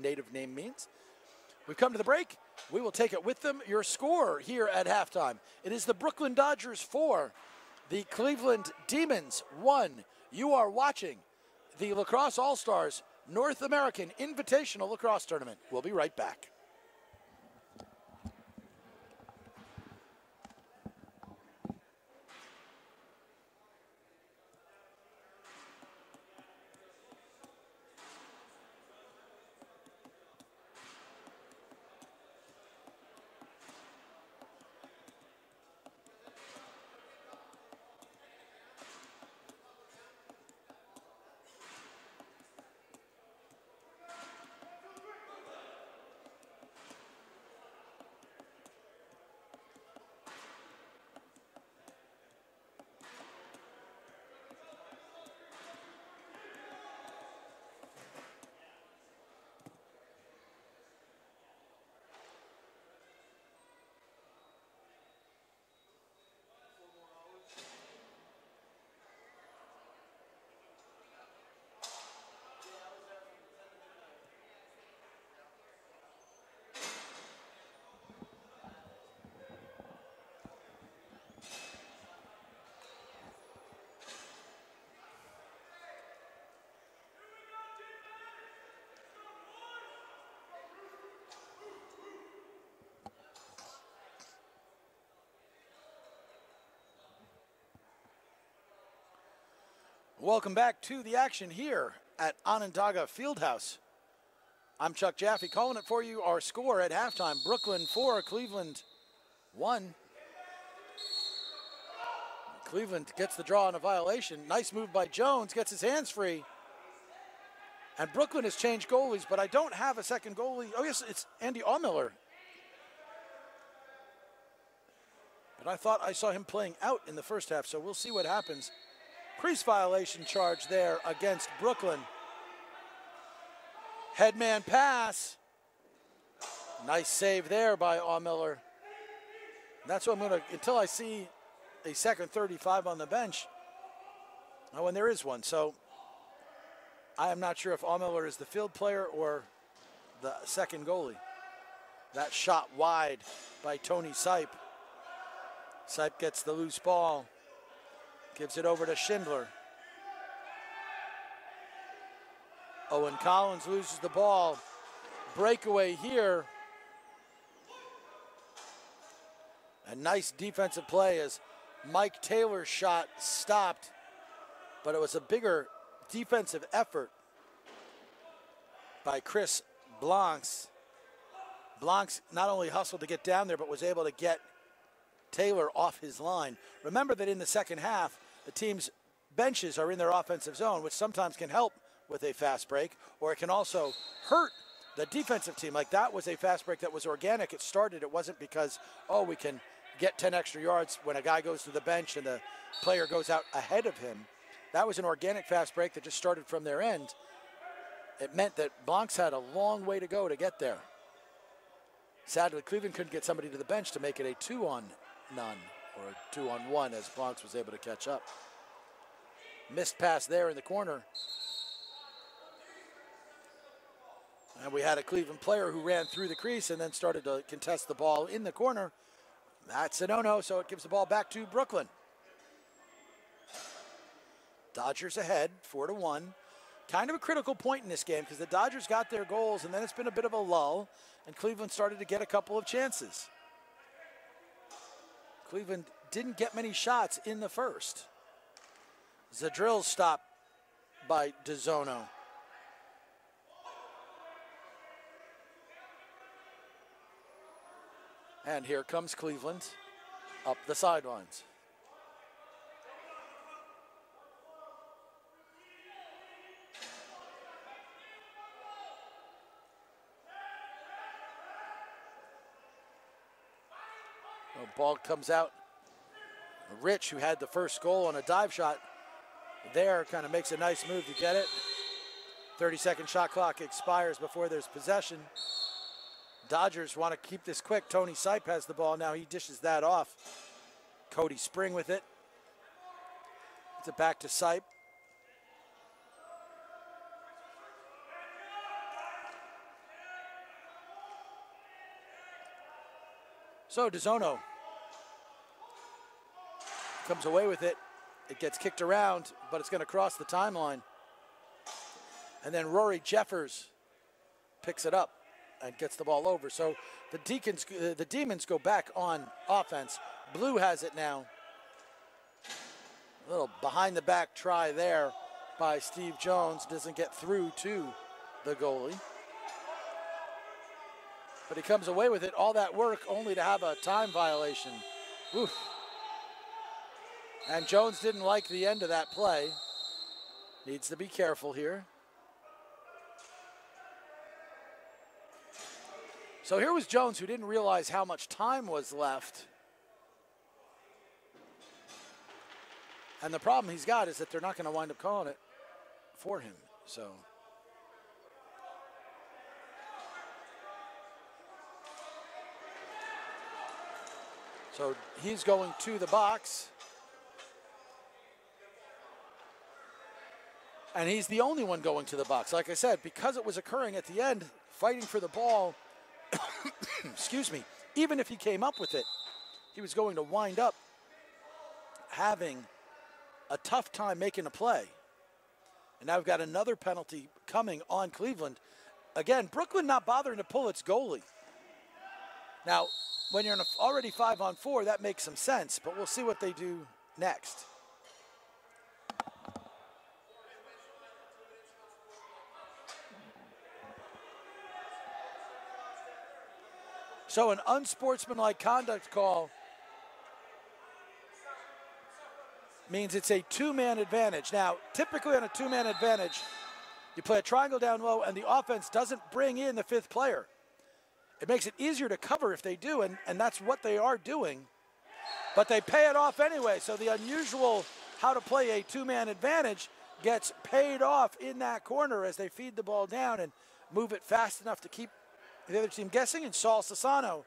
native name means. We've come to the break. We will take it with them. Your score here at halftime. It is the Brooklyn Dodgers 4, the Cleveland Demons 1. You are watching the Lacrosse All-Stars North American Invitational Lacrosse Tournament. We'll be right back. Welcome back to the action here at Onondaga Fieldhouse. I'm Chuck Jaffe calling it for you. Our score at halftime, Brooklyn 4, Cleveland 1. Cleveland gets the draw on a violation. Nice move by Jones, gets his hands free. And Brooklyn has changed goalies, but I don't have a second goalie. Oh yes, it's Andy Allmiller. But I thought I saw him playing out in the first half, so we'll see what happens. Crease violation charge there against Brooklyn. Headman pass. Nice save there by Allmiller. That's what I'm going to, until I see a second 35 on the bench. Oh, and there is one. So I am not sure if Allmiller is the field player or the second goalie. That shot wide by Tony Sipe. Sipe gets the loose ball. Gives it over to Schindler. Owen Collins loses the ball. Breakaway here. A nice defensive play as Mike Taylor's shot stopped, but it was a bigger defensive effort by Chris Blancs. Blancs not only hustled to get down there, but was able to get Taylor off his line. Remember that in the second half, the team's benches are in their offensive zone, which sometimes can help with a fast break, or it can also hurt the defensive team. Like that was a fast break that was organic. It started, it wasn't because, oh, we can get 10 extra yards when a guy goes to the bench and the player goes out ahead of him. That was an organic fast break that just started from their end. It meant that Blancs had a long way to go to get there. Sadly, Cleveland couldn't get somebody to the bench to make it a 2-on-none. Or 2-on-1 as Blancs was able to catch up. Missed pass there in the corner. And we had a Cleveland player who ran through the crease and then started to contest the ball in the corner. That's a no-no, so it gives the ball back to Brooklyn. Dodgers ahead, 4-1. Kind of a critical point in this game because the Dodgers got their goals and then it's been a bit of a lull and Cleveland started to get a couple of chances. Cleveland didn't get many shots in the first. Zadrill's stop by DeZono. And here comes Cleveland up the sidelines. Ball comes out. Rich, who had the first goal on a dive shot there, kind of makes a nice move to get it. 30-second shot clock expires before there's possession. Dodgers want to keep this quick. Tony Sipe has the ball. Now he dishes that off. Cody Spring with it. It's it back to Sipe. So DeZono comes away with it. It gets kicked around, but it's going to cross the timeline. And then Rory Jeffers picks it up and gets the ball over. So the Demons go back on offense. Blue has it now. A little behind the back try there by Steve Jones. Doesn't get through to the goalie. But he comes away with it. All that work only to have a time violation. Oof. And Jones didn't like the end of that play. Needs to be careful here. So here was Jones, who didn't realize how much time was left. And the problem he's got is that they're not going to wind up calling it for him. So he's going to the box. And he's the only one going to the box. Like I said, because it was occurring at the end, fighting for the ball, excuse me, even if he came up with it, he was going to wind up having a tough time making a play. And now we've got another penalty coming on Cleveland. Again, Brooklyn not bothering to pull its goalie. Now, when you're in already 5-on-4, that makes some sense, but we'll see what they do next. So an unsportsmanlike conduct call means it's a two-man advantage. Now, typically on a two-man advantage, you play a triangle down low and the offense doesn't bring in the fifth player. It makes it easier to cover if they do, and that's what they are doing. But they pay it off anyway, so the unusual how to play a two-man advantage gets paid off in that corner as they feed the ball down and move it fast enough to keep the other team guessing. And Sal Sassano,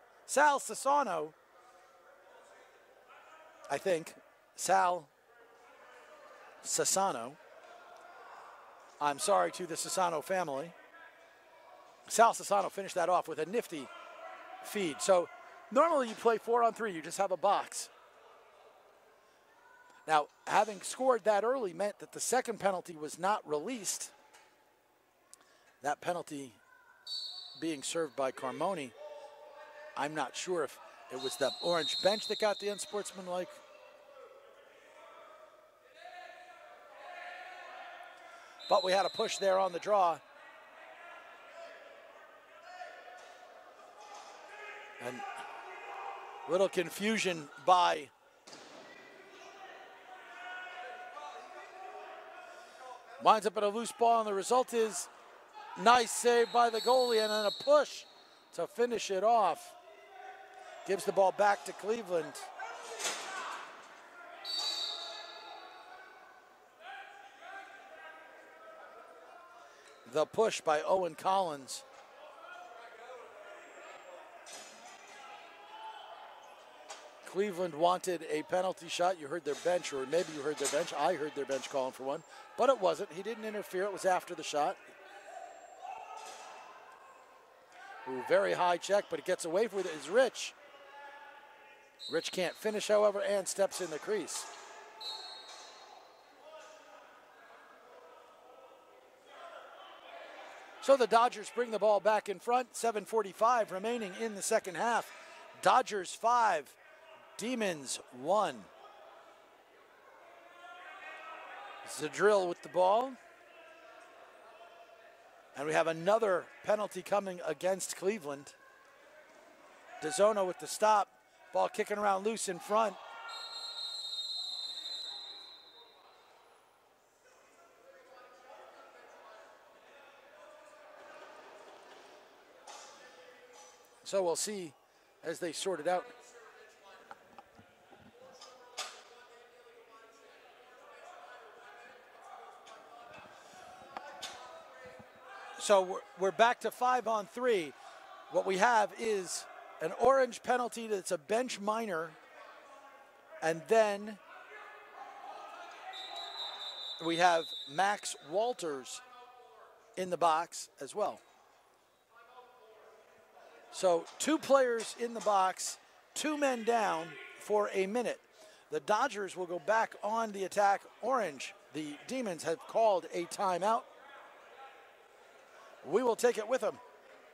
I think, Sal Sassano. I'm sorry to the Sassano family. Sal Sassano finished that off with a nifty feed. So normally you play 4-on-3, you just have a box. Now, having scored that early meant that the second penalty was not released. That penalty being served by Carmoni. I'm not sure if it was the orange bench that got the unsportsmanlike. But we had a push there on the draw. And little confusion by winds up at a loose ball, and the result is nice save by the goalie and then a push to finish it off. Gives the ball back to Cleveland. The push by Owen Collins. Cleveland wanted a penalty shot. You heard their bench, or maybe you heard their bench. I heard their bench calling for one, but it wasn't. He didn't interfere. It was after the shot. Ooh, very high check, but it gets away with it is Rich. Rich can't finish, however, and steps in the crease. So the Dodgers bring the ball back in front. 7:45 remaining in the second half. Dodgers 5, Demons 1. Zadrill with the ball. And we have another penalty coming against Cleveland. DeZono with the stop. Ball kicking around loose in front. So we'll see as they sort it out. So we're back to 5-on-3. What we have is an orange penalty that's a bench minor. And then we have Max Walters in the box as well. So 2 players in the box 2 men down for a minute. The Dodgers will go back on the attack. Orange, the Demons, have called a timeout. We will take it with them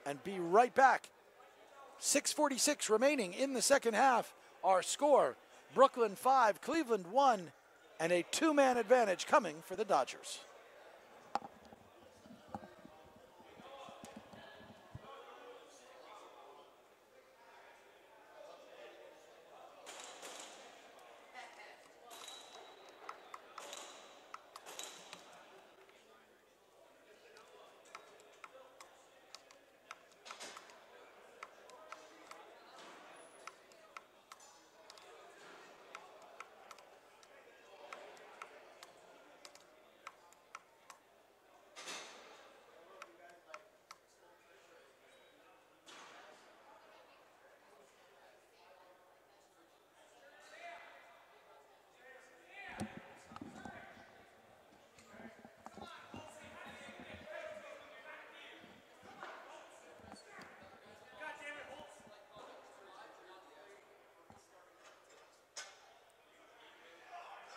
and be right back. 6:46 remaining in the second half. Our score, Brooklyn 5, Cleveland 1, and a 2-man advantage coming for the Dodgers.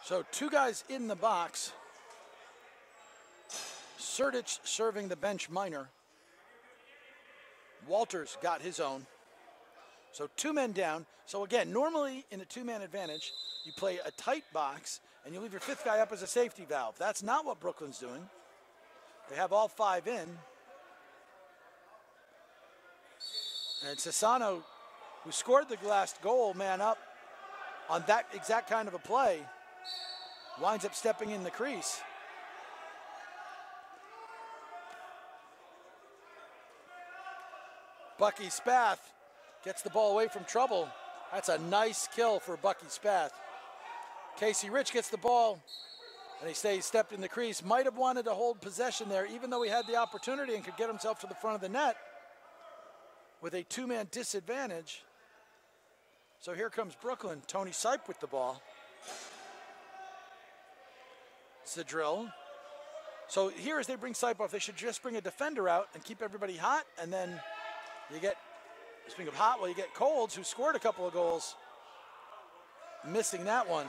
So 2 guys in the box. Sertich serving the bench minor. Walters got his own. So 2 men down. So again, normally in a 2-man advantage, you play a tight box and you leave your 5th guy up as a safety valve. That's not what Brooklyn's doing. They have all 5 in. And Sassano, who scored the last goal, man up on that exact kind of a play, winds up stepping in the crease. Bucky Spath gets the ball away from trouble. That's a nice kill for Bucky Spath. Casey Rich gets the ball, and he stays stepped in the crease. Might have wanted to hold possession there, even though he had the opportunity and could get himself to the front of the net with a 2-man disadvantage. So here comes Brooklyn. Tony Sipe with the ball. It's the drill. So here, as they bring Sipe off, they should just bring a defender out and keep everybody hot, and then you get, speaking of hot, well, you get Colds, who scored a couple of goals, missing that one.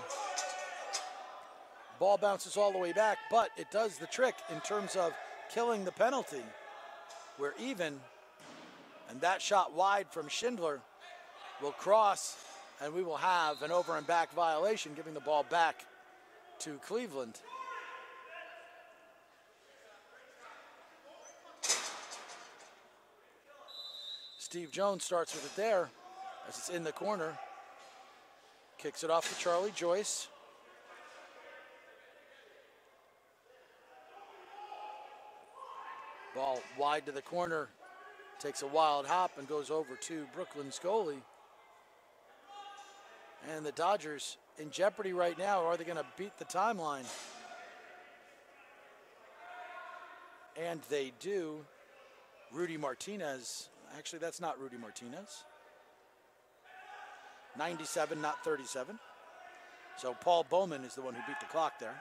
Ball bounces all the way back, but it does the trick in terms of killing the penalty. We're even, and that shot wide from Schindler will cross, and we will have an over and back violation, giving the ball back to Cleveland. Steve Jones starts with it there as it's in the corner. Kicks it off to Charlie Joyce. Ball wide to the corner. Takes a wild hop and goes over to Brooklyn's goalie. And the Dodgers in jeopardy right now. Are they going to beat the timeline? And they do. Rudy Martinez. Actually, that's not Rudy Martinez. 97, not 37. So Paul Bowman is the one who beat the clock there.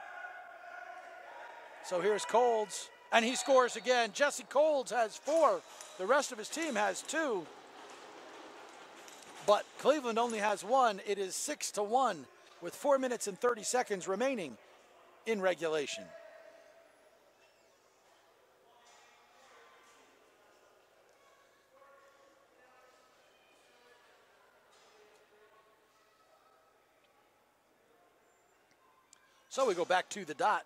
So here's Colds, and he scores again. Jesse Colds has 4. The rest of his team has 2. But Cleveland only has 1. It is 6-1 with 4 minutes and 30 seconds remaining in regulation. So we go back to the dot.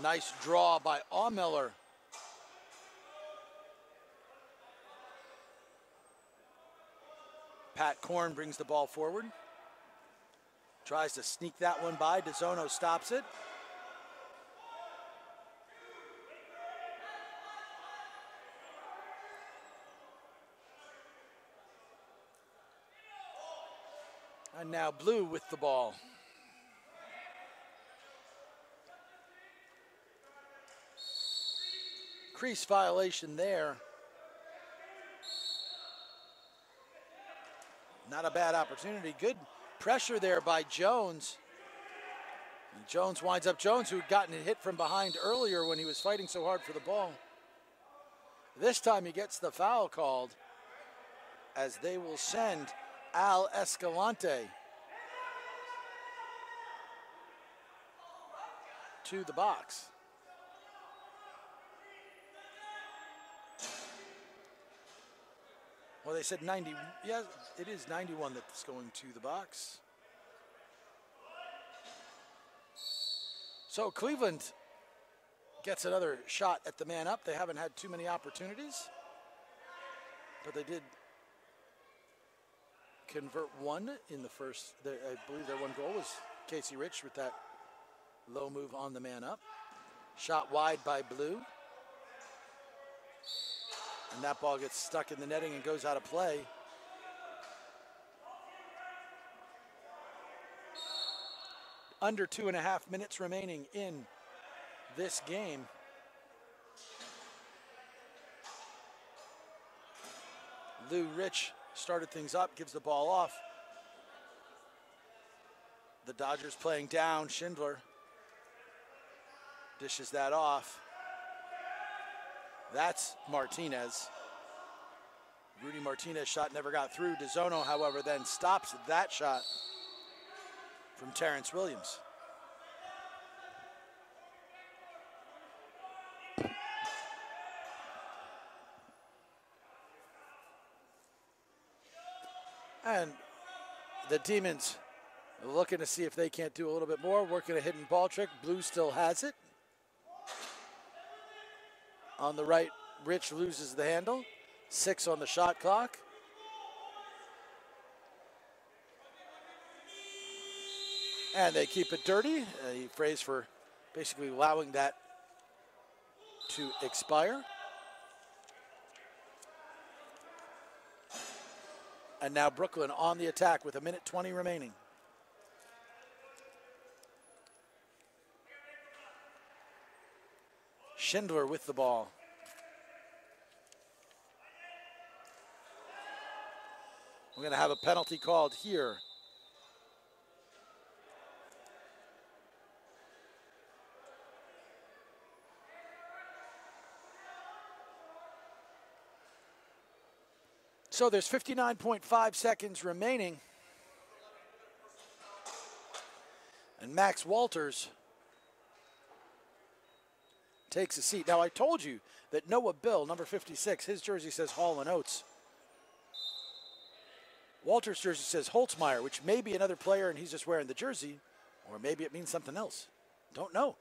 Nice draw by Aumiller. Pat Korn brings the ball forward. Tries to sneak that one by. DeZono stops it. And now Blue with the ball. Crease violation there. Not a bad opportunity. Good pressure there by Jones. And Jones winds up. Jones, who had gotten hit from behind earlier when he was fighting so hard for the ball. This time he gets the foul called, as they will send Al Escalante to the box. Well, they said 90. Yeah, it is 91 that's going to the box. So Cleveland gets another shot at the man up. They haven't had too many opportunities, but they did convert one in the first. I believe their one goal was Casey Rich with that low move on the man up. Shot wide by Blue. And that ball gets stuck in the netting and goes out of play. Under 2.5 minutes remaining in this game. Lou Rich started things up, gives the ball off. The Dodgers playing down. Schindler dishes that off. That's Martinez. Rudy Martinez shot never got through. DeZono, however, then stops that shot from Terrence Williams. And the Demons are looking to see if they can't do a little bit more, working a hidden ball trick. Blue still has it. On the right, Rich loses the handle. 6 on the shot clock. And they keep it dirty. A phrase for basically allowing that to expire. And now Brooklyn on the attack with 1:20 remaining. Schindler with the ball. We're going to have a penalty called here. So there's 59.5 seconds remaining. And Max Walters takes a seat. Now, I told you that Noah Bill, number 56, his jersey says Hall & Oates. Walters' jersey says Holtzmeyer, which may be another player and he's just wearing the jersey, or maybe it means something else. Don't know.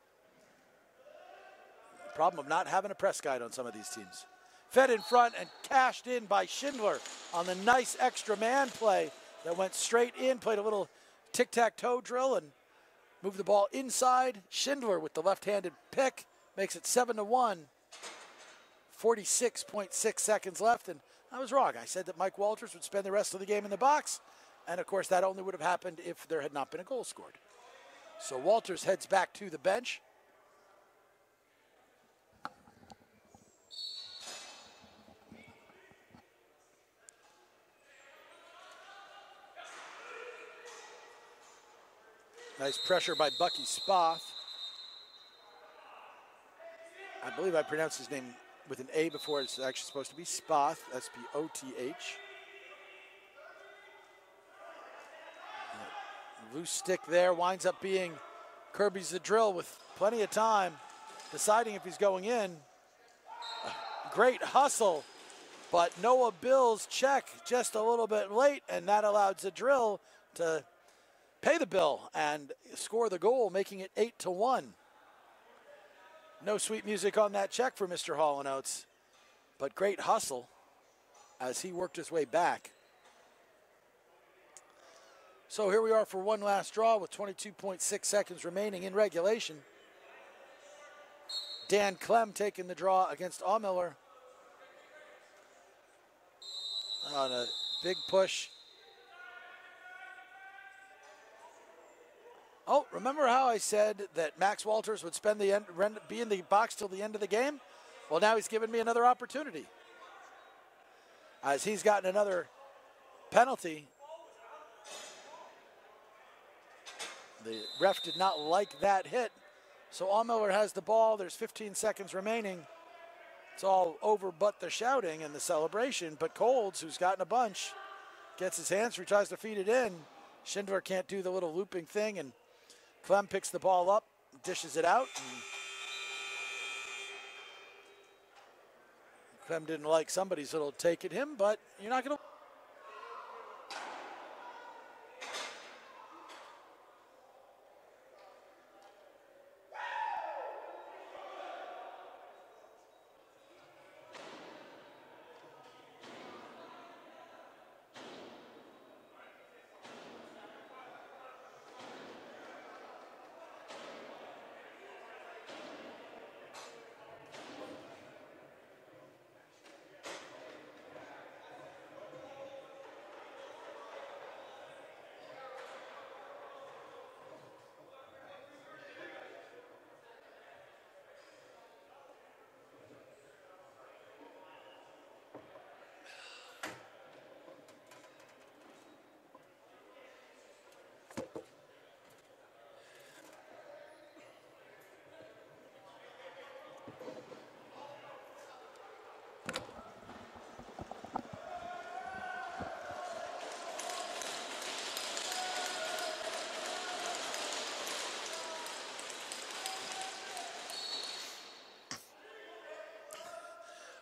The problem of not having a press guide on some of these teams. Fed in front and cashed in by Schindler on the nice extra man play that went straight in, played a little tic-tac-toe drill and moved the ball inside. Schindler with the left-handed pick makes it 7-1. 46.6 seconds left, and I was wrong. I said that Mike Walters would spend the rest of the game in the box, and of course that only would have happened if there had not been a goal scored. So Walters heads back to the bench. Nice pressure by Bucky Spoth. I believe I pronounced his name with an A before. It's actually supposed to be Spoth, S-P-O-T-H. Loose stick there, winds up being Kirby's the drill with plenty of time, deciding if he's going in. Great hustle, but Noah Bill's check just a little bit late, and that allowed Zadrill to pay the bill and score the goal, making it 8-1. No sweet music on that check for Mr. Hall & Oates, but great hustle as he worked his way back. So here we are for one last draw with 22.6 seconds remaining in regulation. Dan Clem taking the draw against Aumiller. On a big push. Oh, remember how I said that Max Walters would be in the box till the end of the game? Well, now he's given me another opportunity, as he's gotten another penalty. The ref did not like that hit. So Allmiller has the ball. There's 15 seconds remaining. It's all over but the shouting and the celebration. But Colds, who's gotten a bunch, gets his hands free, tries to feed it in. Schindler can't do the little looping thing, and Clem picks the ball up, dishes it out. Clem didn't like somebody's little take at him, but you're not going to.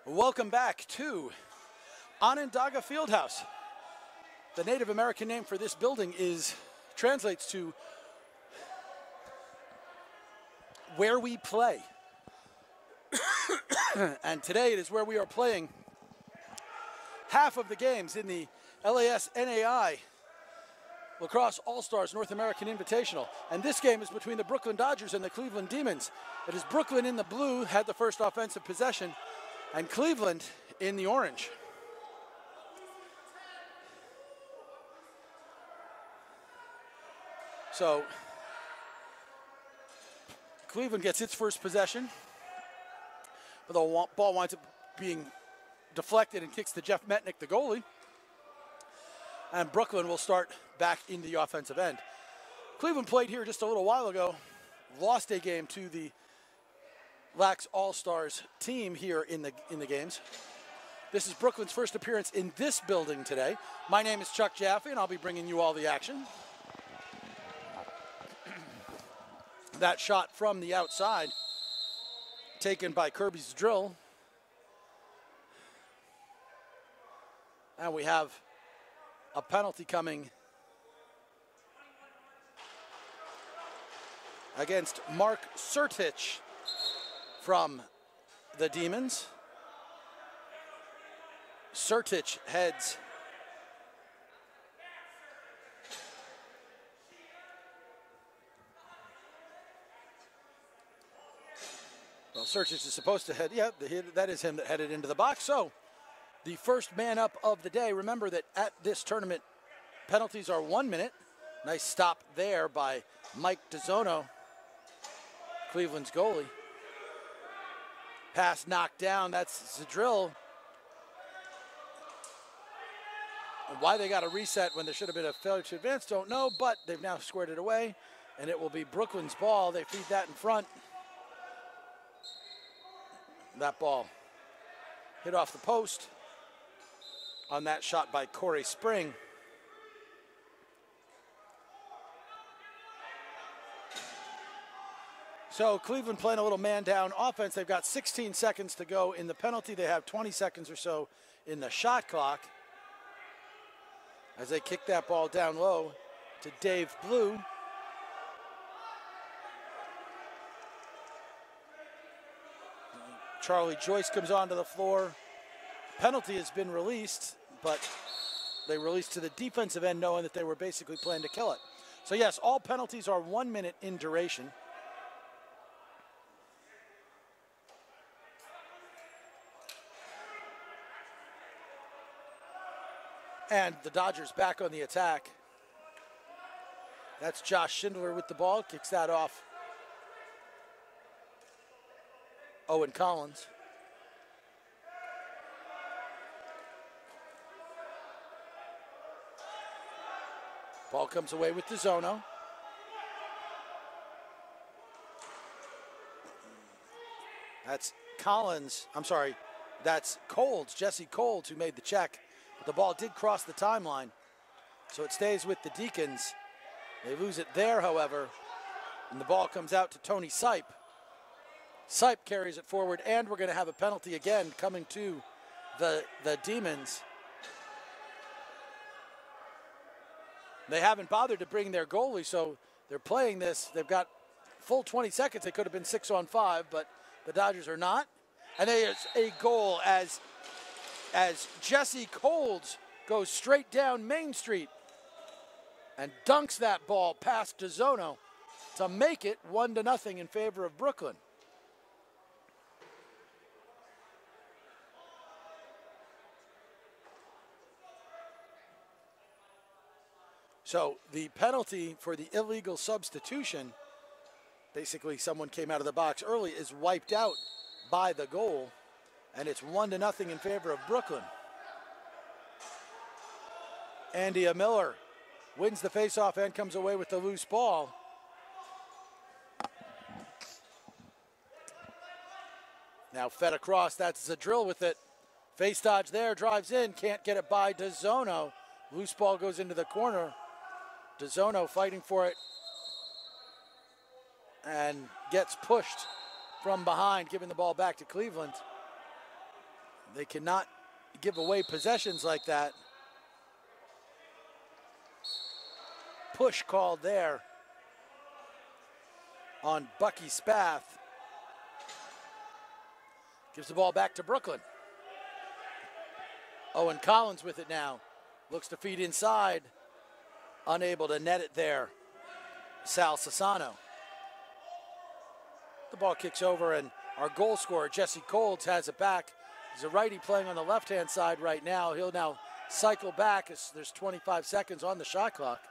Welcome back to Onondaga Fieldhouse. The Native American name for this building translates to where we play. And today it is where we are playing half of the games in the LASNAI Lacrosse All-Stars North American Invitational. And this game is between the Brooklyn Dodgers and the Cleveland Demons. It is Brooklyn in the blue, had the first offensive possession, and Cleveland in the orange. So Cleveland gets its first possession, but the ball winds up being deflected and kicks to Jeff Metnick, the goalie. And Brooklyn will start back in the offensive end. Cleveland played here just a little while ago, lost a game to the LaxAllStars team here in the games. This is Brooklyn's first appearance in this building today. My name is Chuck Jaffe, and I'll be bringing you all the action. That shot from the outside, taken by Kirby's drill. And we have a penalty coming against Mark Sertich from the Demons. Sertich heads well, Sertich is supposed to head, that is him that headed into the box. So the first man up of the day. Remember that at this tournament, penalties are 1 minute. Nice stop there by Mike DeZono, Cleveland's goalie. Pass knocked down, that's Zadrill. Why they got a reset when there should have been a failure to advance, don't know, but they've now squared it away, and it will be Brooklyn's ball. They feed that in front. That ball hit off the post on that shot by Corey Spring. So Cleveland playing a little man-down offense. They've got 16 seconds to go in the penalty. They have 20 seconds or so in the shot clock as they kick that ball down low to Dave Blue. Charlie Joyce comes onto the floor. Penalty has been released, but they released to the defensive end knowing that they were basically playing to kill it. So yes, all penalties are 1 minute in duration. And the Dodgers back on the attack. That's Josh Schindler with the ball, kicks that off Owen Collins. Ball comes away with DeZono. That's that's Colds, Jesse Colds, who made the check. But the ball did cross the timeline, so it stays with the Deacons. They lose it there, however, and the ball comes out to Tony Sipe. Sipe carries it forward, and we're going to have a penalty again coming to the Demons. They haven't bothered to bring their goalie, so they're playing this. They've got full 20 seconds. They could have been 6-on-5, but the Dodgers are not. And there's a goal as Jesse Colds goes straight down Main Street and dunks that ball past DeZono to make it 1-0 in favor of Brooklyn. So the penalty for the illegal substitution, basically someone came out of the box early, is wiped out by the goal, and it's 1-0 in favor of Brooklyn. Andy Miller wins the faceoff and comes away with the loose ball. Now fed across, that's Zadrill with it. Face dodge there, drives in, can't get it by DeZono. Loose ball goes into the corner. DeZono fighting for it and gets pushed from behind, giving the ball back to Cleveland. They cannot give away possessions like that. Push called there on Bucky Spath. Gives the ball back to Brooklyn. Owen Collins with it now. Looks to feed inside. Unable to net it there. Sal Sassano. The ball kicks over, and our goal scorer, Jesse Colds, has it back. He's a righty playing on the left-hand side right now. He'll now cycle back as there's 25 seconds on the shot clock.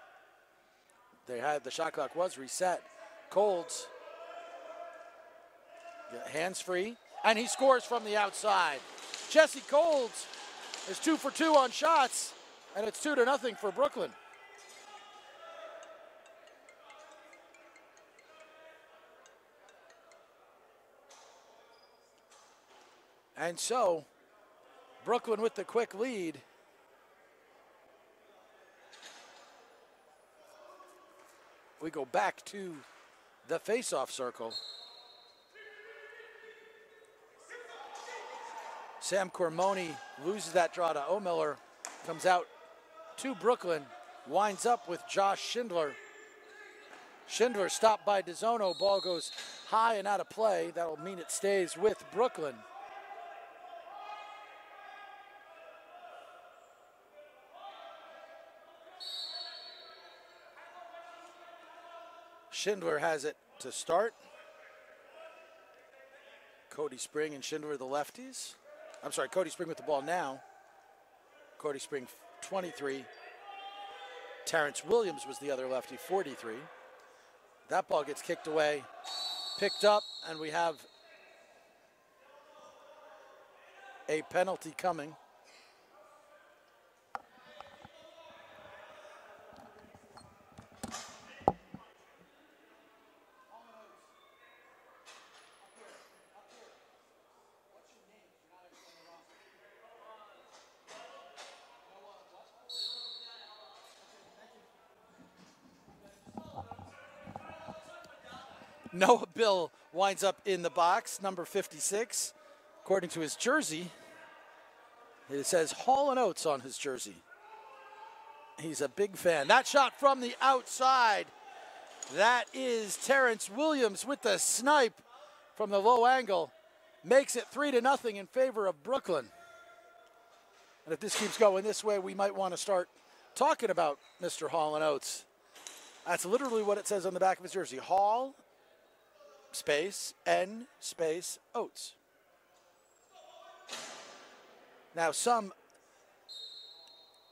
The shot clock was reset. Colds, hands free, and he scores from the outside. Jesse Colds is 2 for 2 on shots, and it's 2-0 for Brooklyn. And so, Brooklyn with the quick lead. We go back to the face-off circle. Sam Cormoni loses that draw to O'Miller, comes out to Brooklyn, winds up with Josh Schindler. Schindler stopped by DeZono, ball goes high and out of play. That'll mean it stays with Brooklyn. Schindler has it to start. Cody Spring and Schindler, the lefties. I'm sorry, Cody Spring with the ball now. Cody Spring, 23. Terrence Williams was the other lefty, 43. That ball gets kicked away, picked up, and we have a penalty coming. Noah Bill winds up in the box, number 56. According to his jersey, it says Hall & Oates on his jersey. He's a big fan. That shot from the outside. That is Terrence Williams with the snipe from the low angle. Makes it 3-0 in favor of Brooklyn. And if this keeps going this way, we might want to start talking about Mr. Hall & Oates. That's literally what it says on the back of his jersey. Hall space N space Oates. Now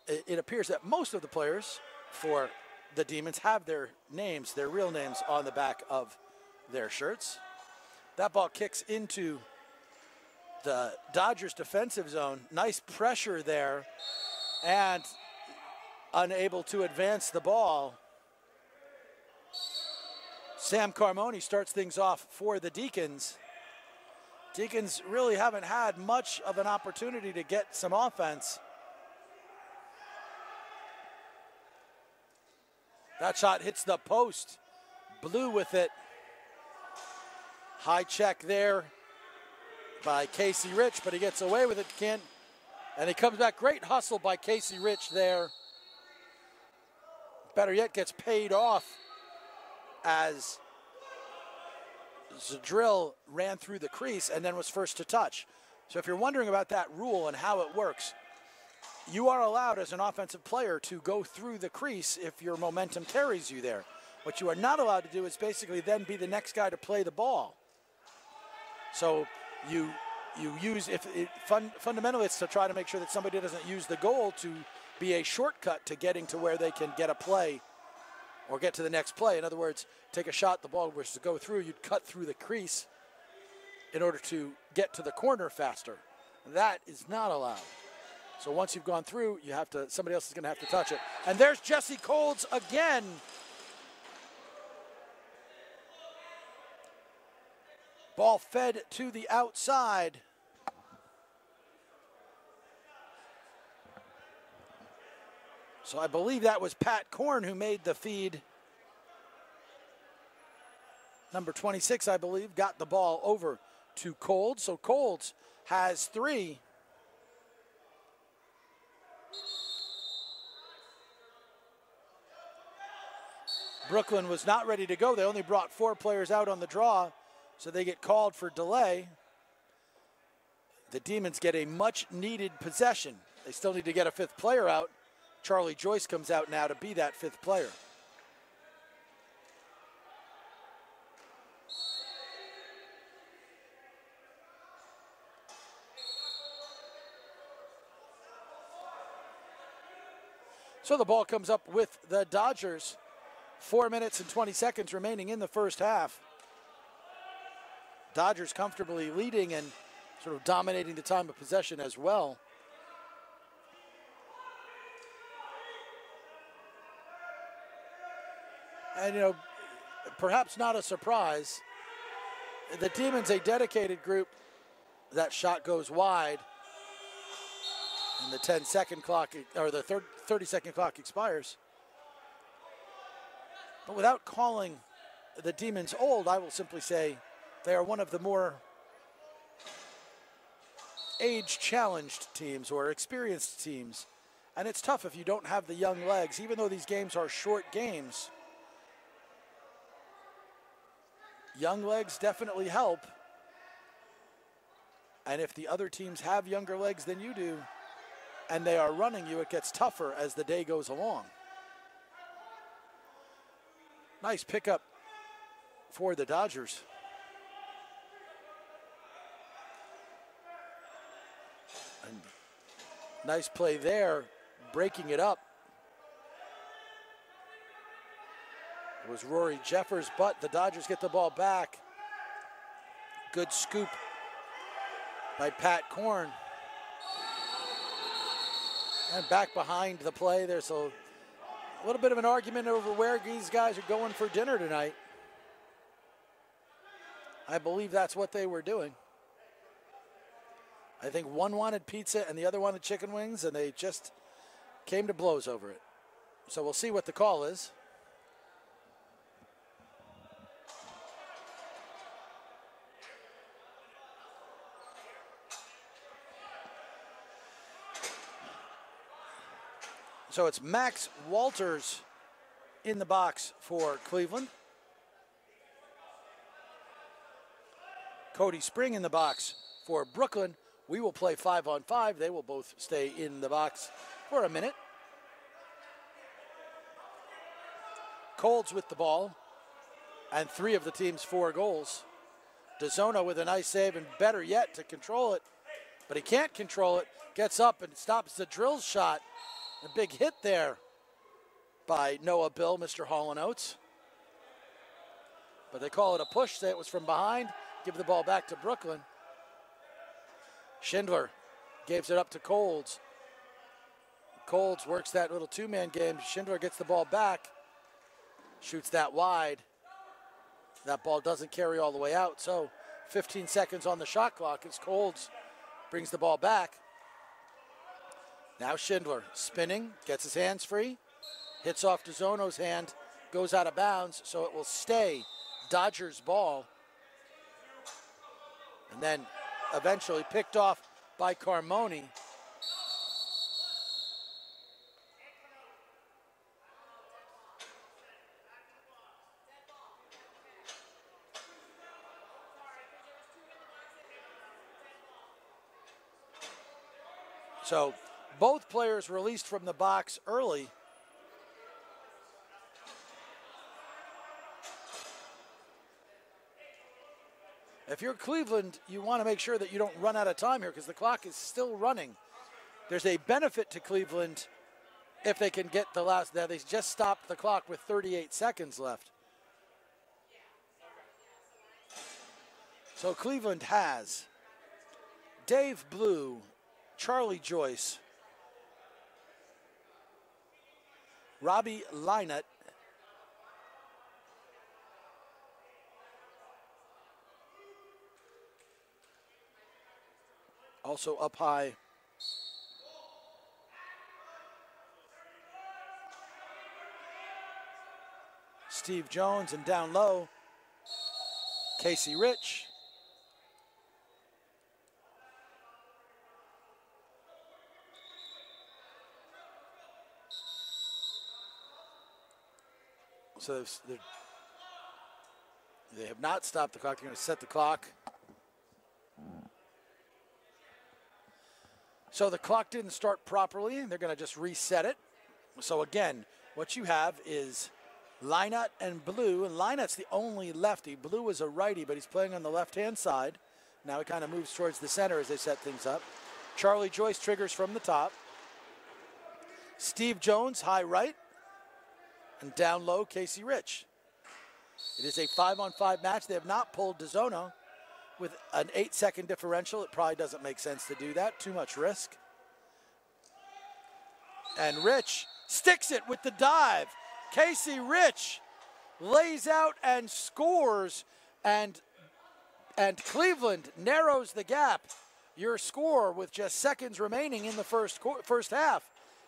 it appears that most of the players for the Demons have their names, their real names, on the back of their shirts. That ball kicks into the Dodgers defensive zone. Nice pressure there, and unable to advance the ball. Sam Carmoni starts things off for the Deacons. Deacons really haven't had much of an opportunity to get some offense. That shot hits the post. Blue with it. High check there by Casey Rich, but he gets away with it. And he comes back. Great hustle by Casey Rich there. Better yet, gets paid off as Zadrill ran through the crease and then was first to touch. So if you're wondering about that rule and how it works, you are allowed as an offensive player to go through the crease if your momentum carries you there. What you are not allowed to do is basically then be the next guy to play the ball. So you use, fundamentally it's to try to make sure that somebody doesn't use the goal to be a shortcut to getting to where they can get a play or get to the next play. In other words, take a shot, the ball was to go through, you'd cut through the crease in order to get to the corner faster. That is not allowed. So once you've gone through, you have to, somebody else is going to have to touch it. And there's Jesse Colds again. Ball fed to the outside. So I believe that was Pat Korn who made the feed. Number 26, I believe, got the ball over to Colds. So Colds has 3. Brooklyn was not ready to go. They only brought 4 players out on the draw, so they get called for delay. The Demons get a much-needed possession. They still need to get a 5th player out. Charlie Joyce comes out now to be that 5th player. So the ball comes up with the Dodgers. 4 minutes and 20 seconds remaining in the first half. Dodgers comfortably leading and sort of dominating the time of possession as well. And, you know, perhaps not a surprise, the Demons, a dedicated group. That shot goes wide. And the 10-second clock, or the 30-second clock expires. But without calling the Demons old, I will simply say they are one of the more age-challenged teams or experienced teams. And it's tough if you don't have the young legs, even though these games are short games. Young legs definitely help. And if the other teams have younger legs than you do, and they are running you, it gets tougher as the day goes along. Nice pickup for the Dodgers. And nice play there, breaking it up. It was Rory Jeffers, but the Dodgers get the ball back. Good scoop by Pat Korn. And back behind the play, there's a little bit of an argument over where these guys are going for dinner tonight. I believe that's what they were doing. I think one wanted pizza and the other wanted chicken wings, and they just came to blows over it. So we'll see what the call is. So it's Max Walters in the box for Cleveland. Cody Spring in the box for Brooklyn. We will play 5-on-5. They will both stay in the box for a minute. Colds with the ball, and 3 of the team's 4 goals. DeZona with a nice save, and better yet to control it, but he can't control it. Gets up and stops the drill shot. A big hit there by Noah Bill, Mr. Hall & Oates. But they call it a push, say it was from behind. Give the ball back to Brooklyn. Schindler gives it up to Colds. Colds works that little 2-man game. Schindler gets the ball back, shoots that wide. That ball doesn't carry all the way out, so 15 seconds on the shot clock as Colds brings the ball back. Now Schindler spinning, gets his hands free, hits off DeZono's hand, goes out of bounds, so it will stay Dodgers ball. And then eventually picked off by Carmoni. So both players released from the box early. If you're Cleveland, you want to make sure that you don't run out of time here because the clock is still running. There's a benefit to Cleveland if they can get the last. Now they just stopped the clock with 38 seconds left. So Cleveland has Dave Blue, Charlie Joyce, Robbie Lynott, also up high, Steve Jones, and down low, Casey Rich. So they have not stopped the clock. They're going to set the clock. So the clock didn't start properly. They're going to just reset it. So again, what you have is Lynott and Blue. And Lynott's the only lefty. Blue is a righty, but he's playing on the left-hand side. Now he kind of moves towards the center as they set things up. Charlie Joyce triggers from the top. Steve Jones, high right. And down low, Casey Rich. It is a 5-on-5 match. They have not pulled DeZono with an 8-second differential. It probably doesn't make sense to do that. Too much risk. And Rich sticks it with the dive. Casey Rich lays out and scores, and Cleveland narrows the gap. Your score with just seconds remaining in the first half.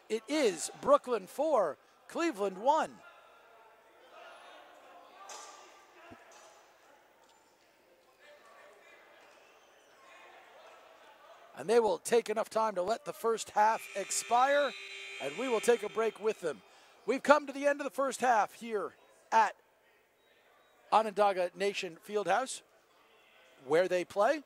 It is Brooklyn 4, Cleveland 1. And they will take enough time to let the first half expire, and we will take a break with them. We've come to the end of the first half here at Onondaga Nation Fieldhouse, where they play.